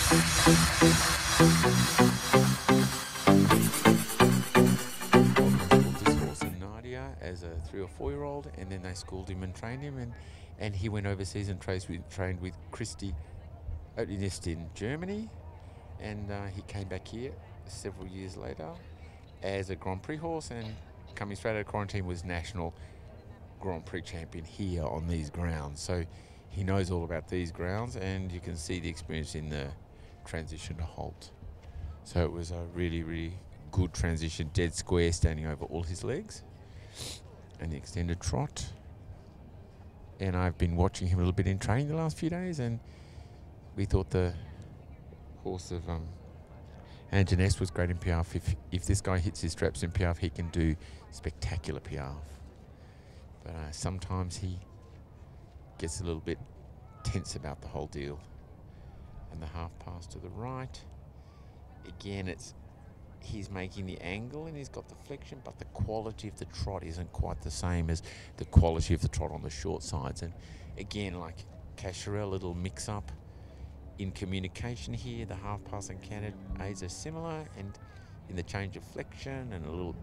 This horse and Nadia as a 3 or 4-year-old, and then they schooled him and trained him, and he went overseas and trained with Christy in Germany, and he came back here several years later as a Grand Prix horse, and coming straight out of quarantine was national Grand Prix champion here on these grounds. So he knows all about these grounds, and you can see the experience in the transition to halt. So it was a really, really good transition, dead square, standing over all his legs, and the extended trot. And I've been watching him a little bit in training the last few days, and we thought the horse of Anjaness was great in Piaffe. If this guy hits his straps in Piaffe, he can do spectacular Piaffe. But sometimes he gets a little bit tense about the whole deal. And the half pass to the right. Again, he's making the angle and he's got the flexion, but the quality of the trot isn't quite the same as the quality of the trot on the short sides. And again, like Casherel, a little mix-up in communication here. The half pass and canted aids are similar, and in the change of flexion and a little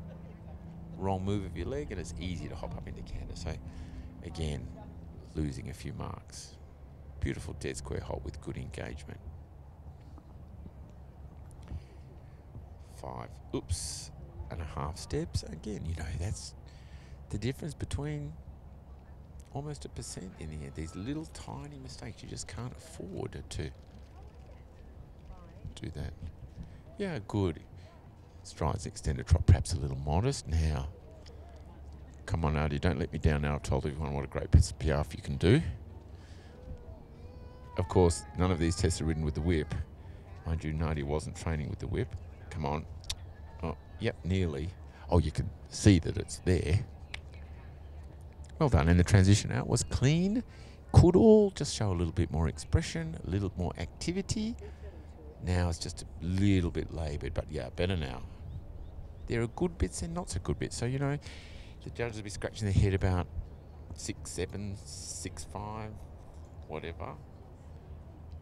wrong move of your leg, and it's easy to hop up into canter. So again, losing a few marks. Beautiful dead square halt with good engagement. 5 oops and a half steps. Again, you know, that's the difference between almost 1% in the end. These little tiny mistakes, you just can't afford to do that. Yeah, good. Strides, extended trot, perhaps a little modest. Now, come on, Nadia, don't let me down now. I've told everyone what a great piece of Piaffe you can do. Of course, none of these tests are ridden with the whip. Mind you, Nadia wasn't training with the whip. Come on. Oh, yep, nearly. Oh, you can see that it's there. Well done. And the transition out was clean. Could all just show a little bit more expression, a little more activity. Now it's just a little bit laboured, but yeah, better now. There are good bits and not so good bits. So, you know, the judges will be scratching their head about 6'7", 6'5", whatever.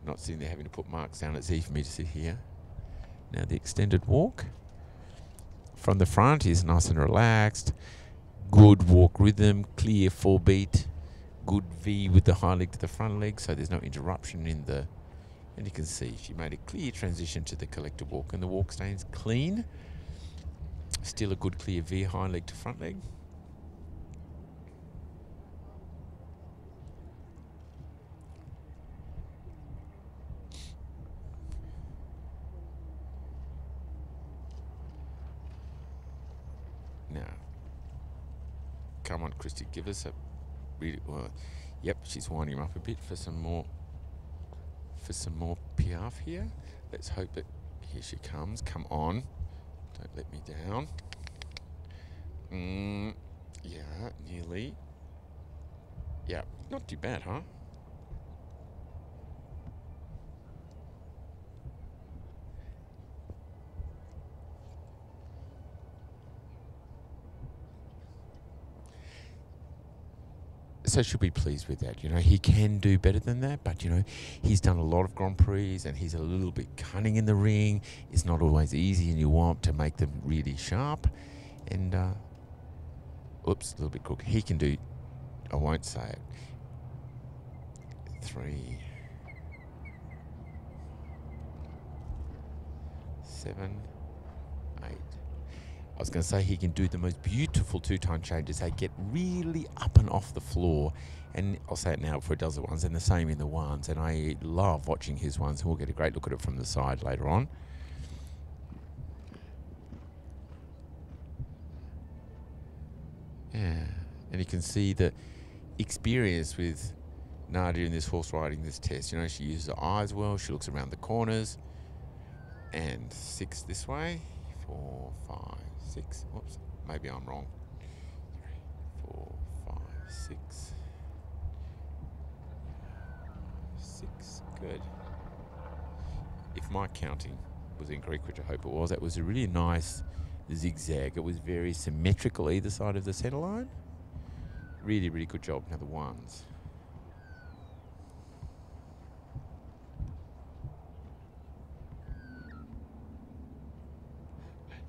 Not sitting there having to put marks down. It's easy for me to sit here. Now the extended walk from the front is nice and relaxed. Good walk rhythm, clear 4-beat. Good V with the high leg to the front leg, so there's no interruption in the... And you can see she made a clear transition to the collector walk, and the walk stays clean. Still a good clear V, high leg to front leg. Now, come on, Christy, give us a really... Well, yep, she's winding him up a bit for some more Piaffe here. Let's hope that... Here she comes. Come on. Don't let me down. Yeah, nearly. Yeah, not too bad, huh? So she'll be pleased with that. You know, he can do better than that, but, you know, he's done a lot of Grand Prix and he's a little bit cunning in the ring. It's not always easy, and you want to make them really sharp. And, oops, a little bit crooked. He can do, I won't say it. 3, 7, 8. I was going to say he can do the most beautiful two-tone changes. They get really up and off the floor. And I'll say it now before he does the ones, and the same in the ones. And I love watching his ones, and we'll get a great look at it from the side later on. Yeah, and you can see the experience with Nadia in this horse riding this test. You know, she uses her eyes well. She looks around the corners. And 6 this way. 4, 5, 6. Whoops, maybe I'm wrong. 3, 4, 5, 6. 6, good. If my counting was incorrect, which I hope it was, that was a really nice zigzag. It was very symmetrical either side of the centre line. Really, really good job. Now the ones.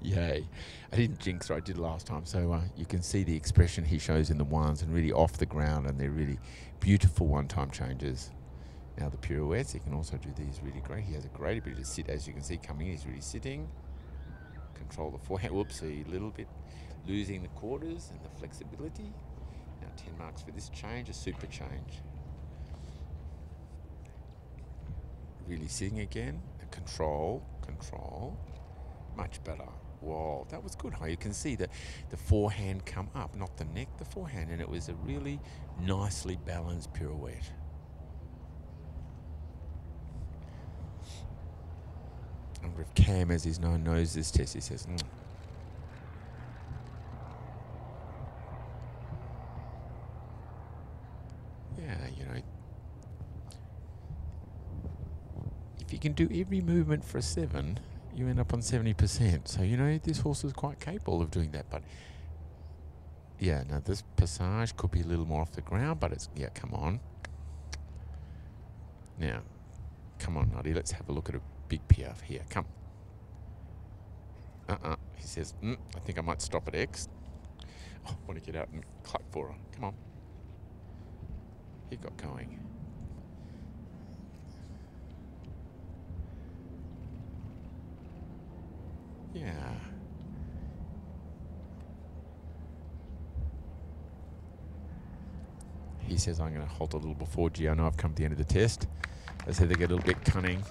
Yay. I didn't jinx her, I did last time. So you can see the expression he shows in the ones and really off the ground, and they're really beautiful one-time changes. Now the pirouettes, he can also do these really great. He has a great ability to sit, as you can see coming in, he's really sitting. Control the forehand, whoops, a little bit losing the quarters and the flexibility. Now 10 marks for this change, a super change. Really sitting again, control, much better. Whoa, that was good. How you can see that the forehand come up, not the neck, the forehand, and it was a really nicely balanced pirouette. I wonder if Cam, as he's known, knows this test. He says, yeah, you know, if you can do every movement for a 7, you end up on 70%. So, you know, this horse is quite capable of doing that. But, yeah, now this passage could be a little more off the ground, but it's, yeah, come on. Now, come on, Nadia, let's have a look at a big piaffe here. Come. He says, I think I might stop at X. Oh, I want to get out and clap for her. Come on. He got going. Yeah. He says, I'm going to halt a little before G. I know I've come to the end of the test. I said they get a little bit cunning.